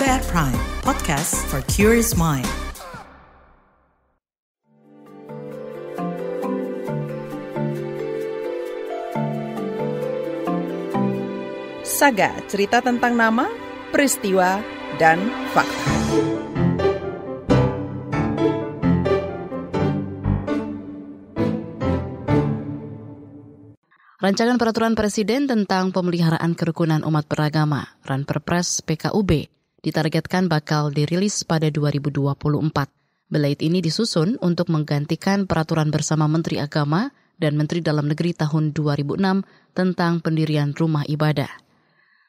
KBR Prime, podcast for curious mind. Saga, cerita tentang nama, peristiwa, dan fakta. Rancangan Peraturan Presiden tentang Pemeliharaan Kerukunan Umat Beragama, Ranperpres PKUB, ditargetkan bakal dirilis pada 2024. Belait ini disusun untuk menggantikan Peraturan Bersama Menteri Agama dan Menteri Dalam Negeri tahun 2006 tentang pendirian rumah ibadah.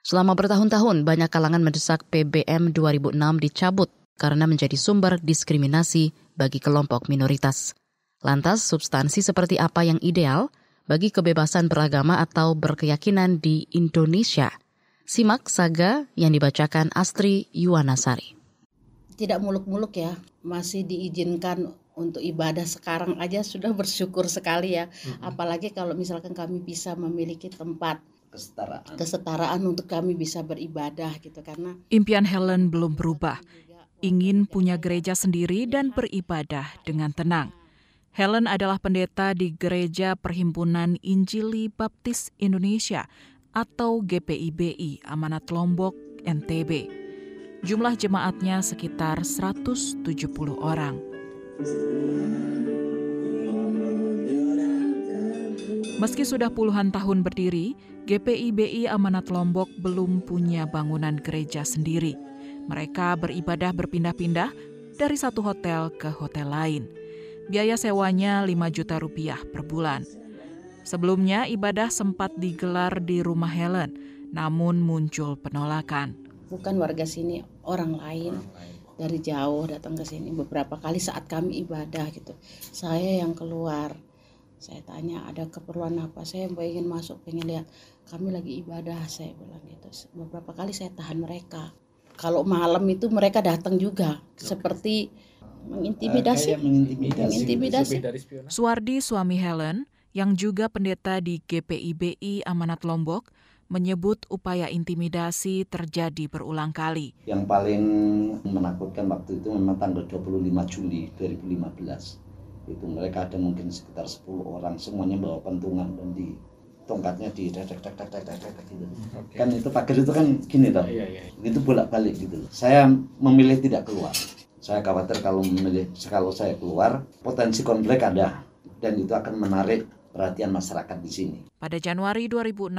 Selama bertahun-tahun, banyak kalangan mendesak PBM 2006 dicabut karena menjadi sumber diskriminasi bagi kelompok minoritas. Lantas, substansi seperti apa yang ideal bagi kebebasan beragama atau berkeyakinan di Indonesia? Simak saga yang dibacakan Astri Yuwanasari. Tidak muluk-muluk ya, masih diizinkan untuk ibadah sekarang aja sudah bersyukur sekali ya. Apalagi kalau misalkan kami bisa memiliki tempat kesetaraan untuk kami bisa beribadah gitu, karena impian Helen belum berubah. Ingin punya gereja sendiri dan beribadah dengan tenang. Helen adalah pendeta di Gereja Perhimpunan Injili Baptis Indonesia atau GPIBI Amanat Lombok, NTB. Jumlah jemaatnya sekitar 170 orang. Meski sudah puluhan tahun berdiri, GPIBI Amanat Lombok belum punya bangunan gereja sendiri. Mereka beribadah berpindah-pindah dari satu hotel ke hotel lain. Biaya sewanya 5 juta rupiah per bulan. Sebelumnya ibadah sempat digelar di rumah Helen, namun muncul penolakan. bukan warga sini, orang lain dari jauh datang ke sini. Beberapa kali saat kami ibadah gitu, saya yang keluar. Saya tanya ada keperluan apa, saya ingin masuk, pengen lihat. Kami lagi ibadah, saya bilang gitu. Beberapa kali saya tahan mereka. Kalau malam itu mereka datang juga, seperti mengintimidasi. Suwardi, suami Helen, yang juga pendeta di GPIBI Amanat Lombok, menyebut upaya intimidasi terjadi berulang kali. Yang paling menakutkan waktu itu memang tanggal 25 Juli 2015. Itu mereka ada mungkin sekitar 10 orang, semuanya bawa pentungan dan di tongkatnya di gitu. Okay. Kan itu pagar itu kan gini toh. Itu bolak-balik gitu. Saya memilih tidak keluar. Saya khawatir kalau saya keluar potensi konflik ada dan itu akan menarik perhatian masyarakat di sini. Pada Januari 2016,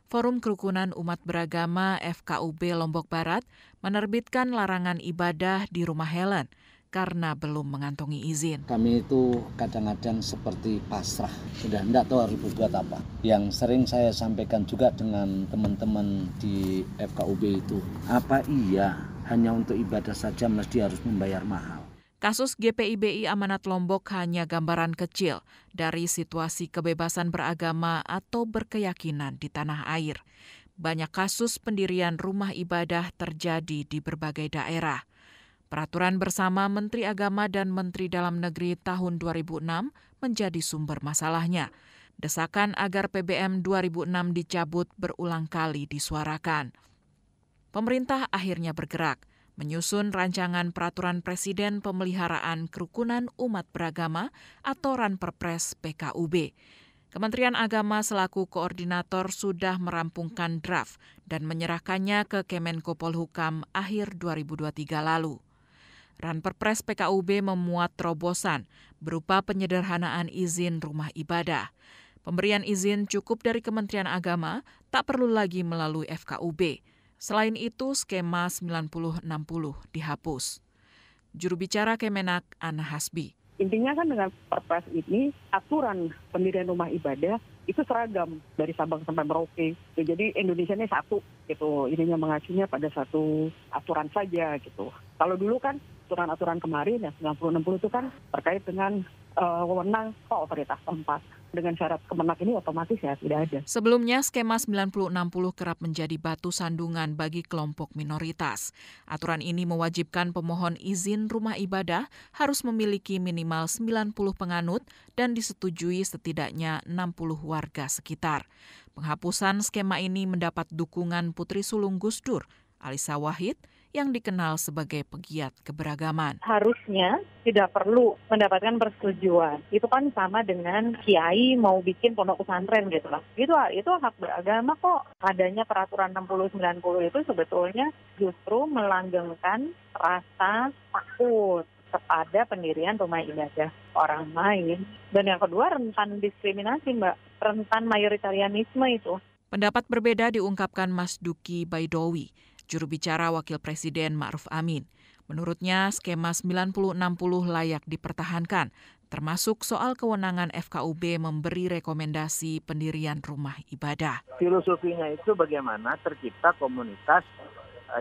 Forum Kerukunan Umat Beragama FKUB Lombok Barat menerbitkan larangan ibadah di rumah Helen karena belum mengantongi izin. Kami itu kadang-kadang seperti pasrah, sudah tidak tahu harus berbuat apa. Yang sering saya sampaikan juga dengan teman-teman di FKUB itu, apa iya hanya untuk ibadah saja mesti harus membayar mahal? Kasus GPIBI Amanat Lombok hanya gambaran kecil dari situasi kebebasan beragama atau berkeyakinan di tanah air. Banyak kasus pendirian rumah ibadah terjadi di berbagai daerah. Peraturan bersama Menteri Agama dan Menteri Dalam Negeri tahun 2006 menjadi sumber masalahnya. Desakan agar PBM 2006 dicabut berulang kali disuarakan. Pemerintah akhirnya bergerak, menyusun rancangan Peraturan Presiden Pemeliharaan Kerukunan Umat Beragama atau Ranperpres PKUB. Kementerian Agama selaku koordinator sudah merampungkan draft dan menyerahkannya ke Kemenko Polhukam akhir 2023 lalu. Ranperpres PKUB memuat terobosan berupa penyederhanaan izin rumah ibadah. Pemberian izin cukup dari Kementerian Agama, tak perlu lagi melalui FKUB. Selain itu, skema 90-60 dihapus. Juru bicara Kemenak, Ana Hasbi. Intinya kan dengan Perpres ini, aturan pendirian rumah ibadah itu seragam dari Sabang sampai Merauke. Jadi Indonesia ini satu gitu. Ininya mengacunya pada satu aturan saja gitu. Kalau dulu kan aturan-aturan kemarin ya 90-60 itu kan terkait dengan wewenang otoritas tempat. Dengan syarat Kemenak ini otomatis ya tidak ada. Sebelumnya skema 90-60 kerap menjadi batu sandungan bagi kelompok minoritas. Aturan ini mewajibkan pemohon izin rumah ibadah harus memiliki minimal 90 penganut dan disetujui setidaknya 60 warga sekitar. Penghapusan skema ini mendapat dukungan Putri Sulung Gus Dur, Alisa Wahid, yang dikenal sebagai pegiat keberagaman. Harusnya tidak perlu mendapatkan persetujuan. Itu kan sama dengan kiai mau bikin pondok pesantren gitu lah. Itu hak beragama kok. Adanya peraturan 60-90 itu sebetulnya justru melanggengkan rasa takut kepada pendirian rumah ibadah orang lain. Dan yang kedua, rentan diskriminasi, Mbak. Rentan mayoritarianisme itu. Pendapat berbeda diungkapkan Mas Duki Baidowi, juru bicara Wakil Presiden Ma'ruf Amin. Menurutnya, skema 90-60 layak dipertahankan, termasuk soal kewenangan FKUB memberi rekomendasi pendirian rumah ibadah. Filosofinya itu bagaimana tercipta komunitas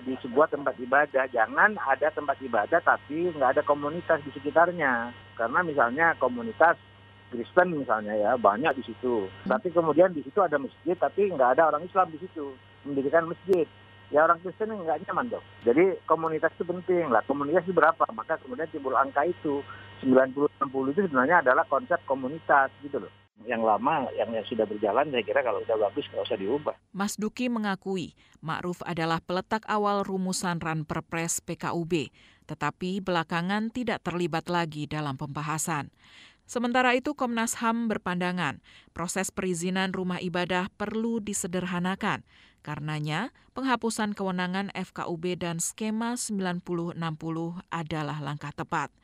di sebuah tempat ibadah. Jangan ada tempat ibadah tapi nggak ada komunitas di sekitarnya. Karena misalnya komunitas Kristen misalnya ya, banyak di situ. Tapi kemudian di situ ada masjid tapi nggak ada orang Islam di situ. Mendirikan masjid. Ya orang Kristen nggak nyaman dong. Jadi komunitas itu penting lah. Komunitas itu berapa? Maka kemudian timbul angka itu. 90-60 itu sebenarnya adalah konsep komunitas gitu loh. Yang lama, yang sudah berjalan, saya kira kalau sudah bagus nggak usah diubah. Mas Duki mengakui Ma'ruf adalah peletak awal rumusan Ranperpres PKUB, tetapi belakangan tidak terlibat lagi dalam pembahasan. Sementara itu Komnas HAM berpandangan proses perizinan rumah ibadah perlu disederhanakan. Karenanya, penghapusan kewenangan FKUB dan skema 90-60 adalah langkah tepat.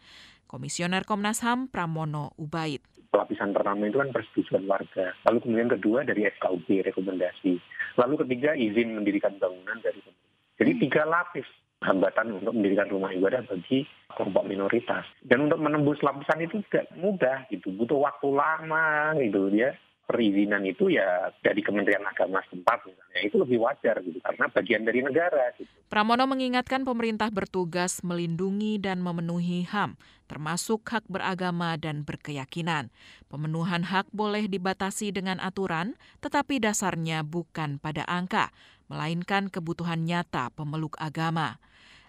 Komisioner Komnas HAM Pramono Ubaid. Lapisan pertama itu kan persetujuan warga. Lalu kemudian kedua dari FKUB rekomendasi. Lalu ketiga izin mendirikan bangunan dari pemerintah. Jadi 3 lapis hambatan untuk mendirikan rumah ibadah bagi kelompok minoritas. Dan untuk menembus lapisan itu tidak mudah gitu. Butuh waktu lama gitu ya. Perizinan itu ya dari Kementerian Agama setempat misalnya, itu lebih wajar gitu karena bagian dari negara gitu. Pramono mengingatkan pemerintah bertugas melindungi dan memenuhi HAM, termasuk hak beragama dan berkeyakinan. Pemenuhan hak boleh dibatasi dengan aturan, tetapi dasarnya bukan pada angka, melainkan kebutuhan nyata pemeluk agama.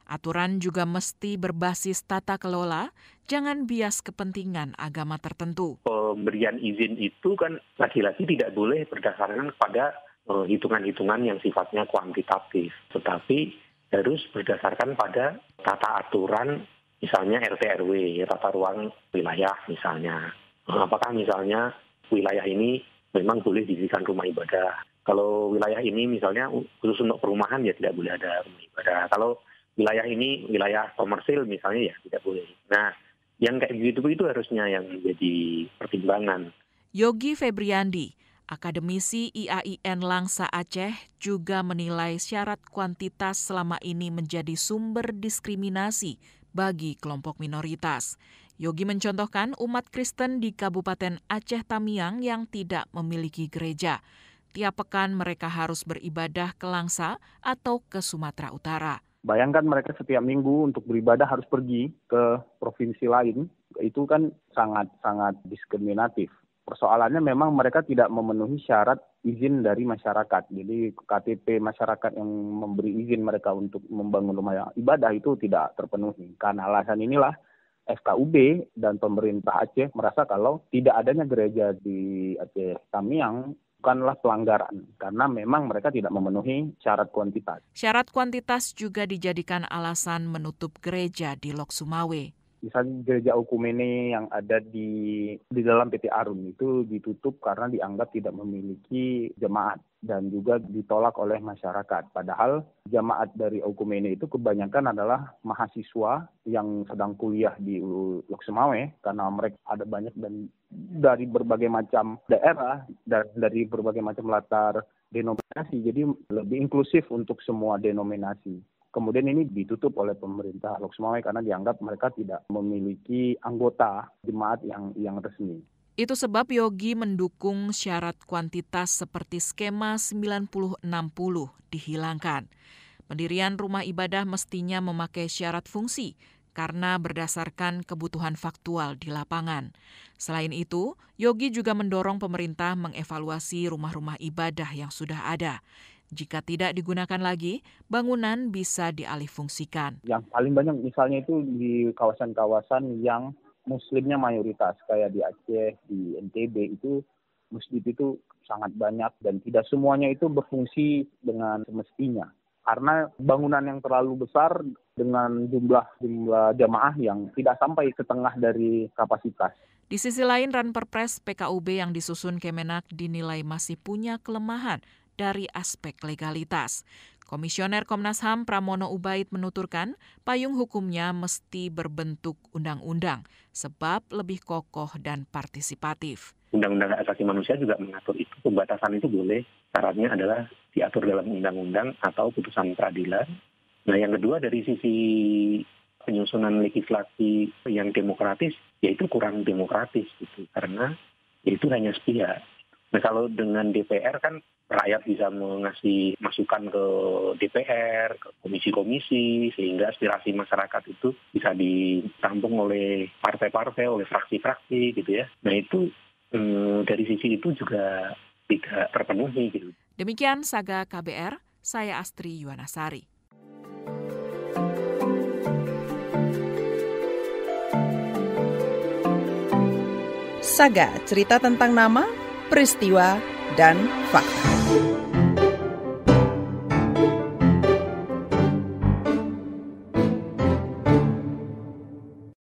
Aturan juga mesti berbasis tata kelola, jangan bias kepentingan agama tertentu. Pemberian izin itu kan lagi-lagi tidak boleh berdasarkan pada hitungan-hitungan yang sifatnya kuantitatif, tetapi harus berdasarkan pada tata aturan, misalnya RT RW, tata ruang wilayah misalnya. Apakah misalnya wilayah ini memang boleh didirikan rumah ibadah? Kalau wilayah ini misalnya khusus untuk perumahan ya tidak boleh ada rumah ibadah. Kalau wilayah ini wilayah komersil misalnya ya tidak boleh. Nah, yang kayak gitu itu harusnya yang menjadi pertimbangan. Yogi Febriandi, akademisi IAIN Langsa Aceh, juga menilai syarat kuantitas selama ini menjadi sumber diskriminasi bagi kelompok minoritas. Yogi mencontohkan umat Kristen di Kabupaten Aceh Tamiang yang tidak memiliki gereja. Tiap pekan mereka harus beribadah ke Langsa atau ke Sumatera Utara. Bayangkan mereka setiap minggu untuk beribadah harus pergi ke provinsi lain, itu kan sangat diskriminatif. Persoalannya memang mereka tidak memenuhi syarat izin dari masyarakat. Jadi KTP masyarakat yang memberi izin mereka untuk membangun rumah ibadah itu tidak terpenuhi. Karena alasan inilah FKUB dan pemerintah Aceh merasa kalau tidak adanya gereja di Aceh Tamiang bukanlah pelanggaran, karena memang mereka tidak memenuhi syarat kuantitas. Syarat kuantitas juga dijadikan alasan menutup gereja di Lok Sumawe. Misalnya gereja Okumene yang ada di dalam PT Arun itu ditutup karena dianggap tidak memiliki jemaat dan juga ditolak oleh masyarakat. Padahal jemaat dari Okumene itu kebanyakan adalah mahasiswa yang sedang kuliah di Lok Sumawe karena mereka ada banyak dan dari berbagai macam daerah dan dari berbagai macam latar denominasi. Jadi lebih inklusif untuk semua denominasi. Kemudian ini ditutup oleh pemerintah Lok Sumawe karena dianggap mereka tidak memiliki anggota jemaat yang resmi. Itu sebab Yogi mendukung syarat kuantitas seperti skema 90-60 dihilangkan. Pendirian rumah ibadah mestinya memakai syarat fungsi karena berdasarkan kebutuhan faktual di lapangan. Selain itu, Yogi juga mendorong pemerintah mengevaluasi rumah-rumah ibadah yang sudah ada. Jika tidak digunakan lagi, bangunan bisa dialihfungsikan. Yang paling banyak misalnya itu di kawasan-kawasan yang muslimnya mayoritas, kayak di Aceh, di NTB itu muslim itu sangat banyak dan tidak semuanya itu berfungsi dengan semestinya. karena bangunan yang terlalu besar dengan jumlah jamaah yang tidak sampai setengah dari kapasitas. Di sisi lain, Ranperpres PKUB yang disusun Kemenak dinilai masih punya kelemahan dari aspek legalitas. Komisioner Komnas HAM Pramono Ubaid menuturkan payung hukumnya mesti berbentuk undang-undang sebab lebih kokoh dan partisipatif. Undang-undang Hak Asasi Manusia juga mengatur itu, pembatasan itu boleh, syaratnya adalah diatur dalam undang-undang atau putusan peradilan. Nah, yang kedua dari sisi penyusunan legislasi yang demokratis, yaitu kurang demokratis gitu, karena itu hanya sepihak. Nah, kalau dengan DPR kan rakyat bisa mengasih masukan ke DPR, ke komisi-komisi, sehingga aspirasi masyarakat itu bisa ditampung oleh partai-partai, oleh fraksi-fraksi gitu ya. Nah, itu dari sisi itu juga tidak terpenuhi gitu. Demikian Saga KBR, saya Astri Yuwanasari. Saga, cerita tentang nama, peristiwa, dan fakta.